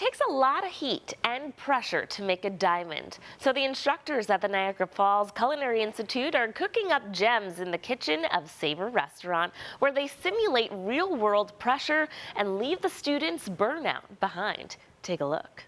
takes a lot of heat and pressure to make a diamond. So the instructors at the Niagara Falls Culinary Institute are cooking up gems in the kitchen of Savor restaurant, where they simulate real-world pressure and leave the students' burnout behind. Take a look.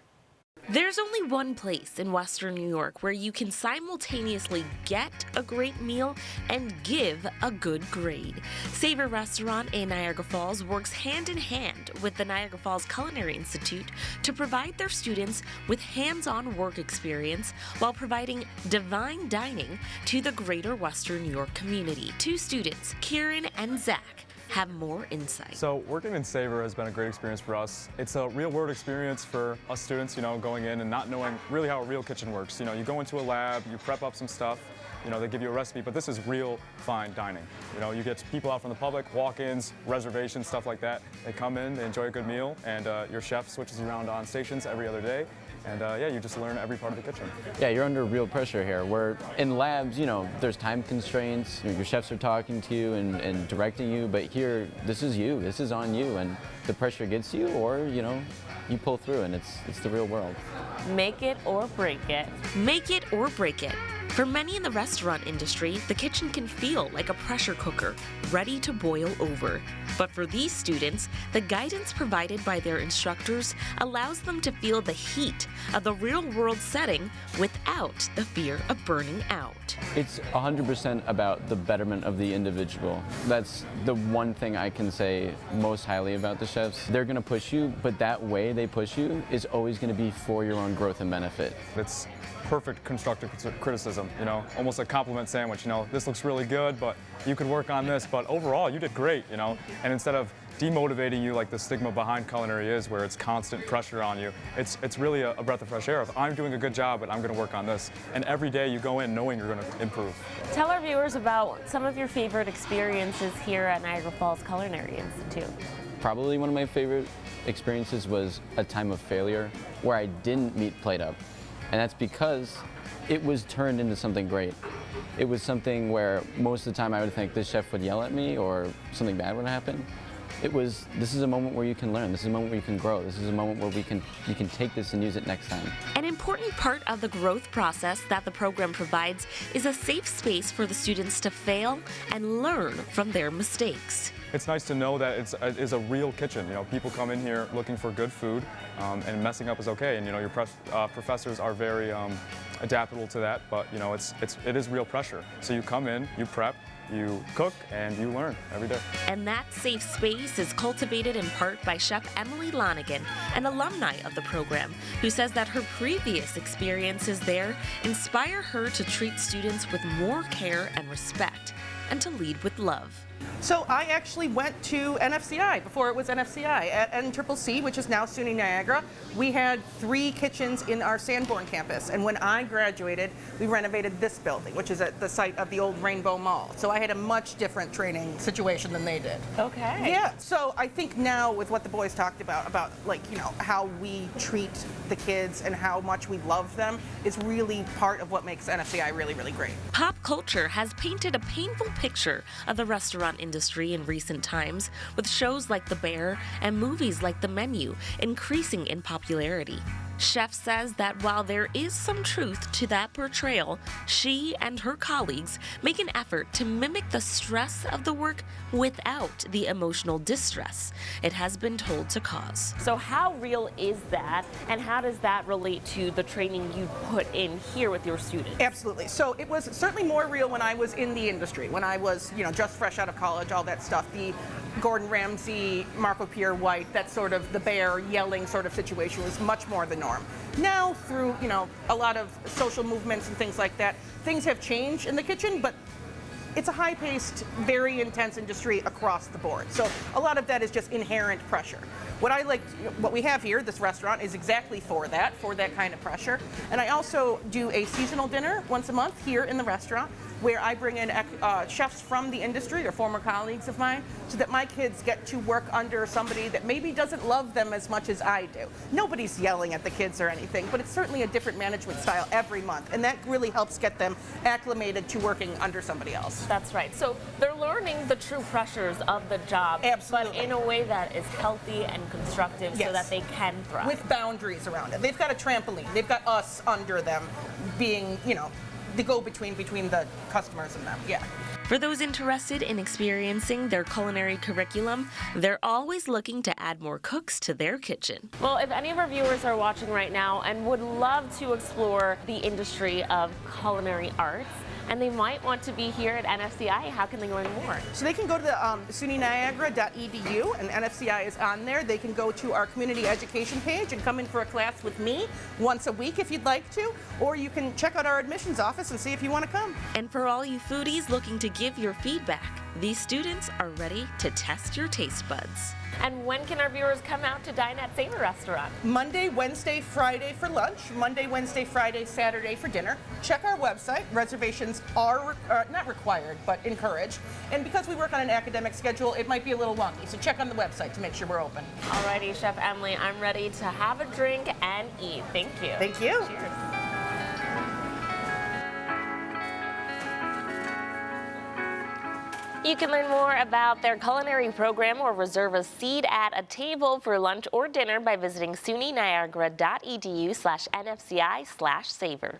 There's only one place in Western New York where you can simultaneously get a great meal and give a good grade. Savor Restaurant in Niagara Falls works hand in hand with the Niagara Falls Culinary Institute to provide their students with hands-on work experience while providing divine dining to the greater Western New York community. Two students, Kieran and Zach, have more insight. So working in Savor has been a great experience for us. It's a real-world experience for us students, going in and not knowing really how a real kitchen works. You go into a lab, you prep up some stuff, they give you a recipe, but this is real fine dining. You get people out from the public, walk-ins, reservations, stuff like that. They come in, they enjoy a good meal, and your chef switches you around on stations every other day. And yeah, you just learn every part of the kitchen. Yeah, you're under real pressure here. Where in labs, there's time constraints. Your chefs are talking to you and directing you, but here, this is you. This is on you, and the pressure gets you, or you pull through, and it's the real world. Make it or break it. Make it or break it. For many in the restaurant industry, the kitchen can feel like a pressure cooker, ready to boil over. But for these students, the guidance provided by their instructors allows them to feel the heat of the real-world setting without the fear of burning out. It's 100% about the betterment of the individual. That's the one thing I can say most highly about the chefs. They're going to push you, but that way they push you is always going to be for your own growth and benefit. It's perfect constructive criticism, almost a compliment sandwich. This looks really good, but you could work on this, but overall you did great, and instead of demotivating you like the stigma behind culinary is, where it's constant pressure on you, it's really a breath of fresh air of I'm doing a good job, but I'm going to work on this. And every day you go in knowing you're going to improve. Tell our viewers about some of your favorite experiences here at Niagara Falls Culinary Institute. Probably one of my favorite experiences was a time of failure where I didn't meet plate up. And that's because it was turned into something great. It was something where most of the time I would think this chef would yell at me or something bad would happen. This is a moment where you can learn. This is a moment where you can grow. This is a moment where you can take this and use it next time. An important part of the growth process that the program provides is a safe space for the students to fail and learn from their mistakes. It's nice to know that it is a real kitchen. People come in here looking for good food, and messing up is okay. And your professors are very adaptable to that. But it is real pressure. So you come in, you prep, you cook, and you learn every day. And that safe space is cultivated in part by Chef Emily Lonigan, an alumni of the program, who says that her previous experiences there inspire her to treat students with more care and respect, and to lead with love. So I actually went to NFCI before it was NFCI at NCCC, which is now SUNY Niagara. We had 3 kitchens in our Sanborn campus, and when I graduated, we renovated this building, which is at the site of the old Rainbow Mall. So I had a much different training situation than they did. Okay. Yeah. So I think now with what the boys talked about how we treat the kids and how much we love them is really part of what makes NFCI really, really great. Pop culture has painted a painful picture of the restaurant industry in recent times, with shows like The Bear and movies like The Menu increasing in popularity. Chef says that while there is some truth to that portrayal, she and her colleagues make an effort to mimic the stress of the work without the emotional distress it has been told to cause. So how real is that, and how does that relate to the training you put in here with your students? Absolutely. So it was certainly more real when I was in the industry, when I was just fresh out of college, all that stuff. The Gordon Ramsay, Marco Pierre White, that sort of the bear yelling sort of situation was much more the norm. Now through, a lot of social movements and things like that, things have changed in the kitchen, but it's a high-paced, very intense industry across the board. So a lot of that is just inherent pressure. What we have here, this restaurant, is exactly for that kind of pressure. And I also do a seasonal dinner once a month here in the restaurant where I bring in chefs from the industry or former colleagues of mine so that my kids get to work under somebody that maybe doesn't love them as much as I do. Nobody's yelling at the kids or anything, but it's certainly a different management style every month, and that really helps get them acclimated to working under somebody else. That's right. So they're learning the true pressures of the job, Absolutely. but in a way that is healthy and constructive Yes. so that they can thrive. With boundaries around it. They've got a trampoline. They've got us under them being, the go-between between the customers and them. Yeah. For those interested in experiencing their culinary curriculum, they're always looking to add more cooks to their kitchen. Well, if any of our viewers are watching right now and would love to explore the industry of culinary arts, and they might want to be here at NFCI, how can they learn more? So they can go to the sunyniagara.edu, and NFCI is on there. They can go to our community education page and come in for a class with me once a week if you'd like to, or you can check out our admissions office and see if you want to come. And for all you foodies looking to give your feedback, these students are ready to test your taste buds. And when can our viewers come out to dine at Savor Restaurant? Monday, Wednesday, Friday for lunch, Monday, Wednesday, Friday, Saturday for dinner. Check our website. Reservations are not required, but encouraged. And because we work on an academic schedule, it might be a little wonky, so check on the website to make sure we're open. Alrighty, Chef Emily, I'm ready to have a drink and eat. Thank you. Thank you. Cheers. You can learn more about their culinary program or reserve a seat at a table for lunch or dinner by visiting sunyniagara.edu/NFCI/Savor.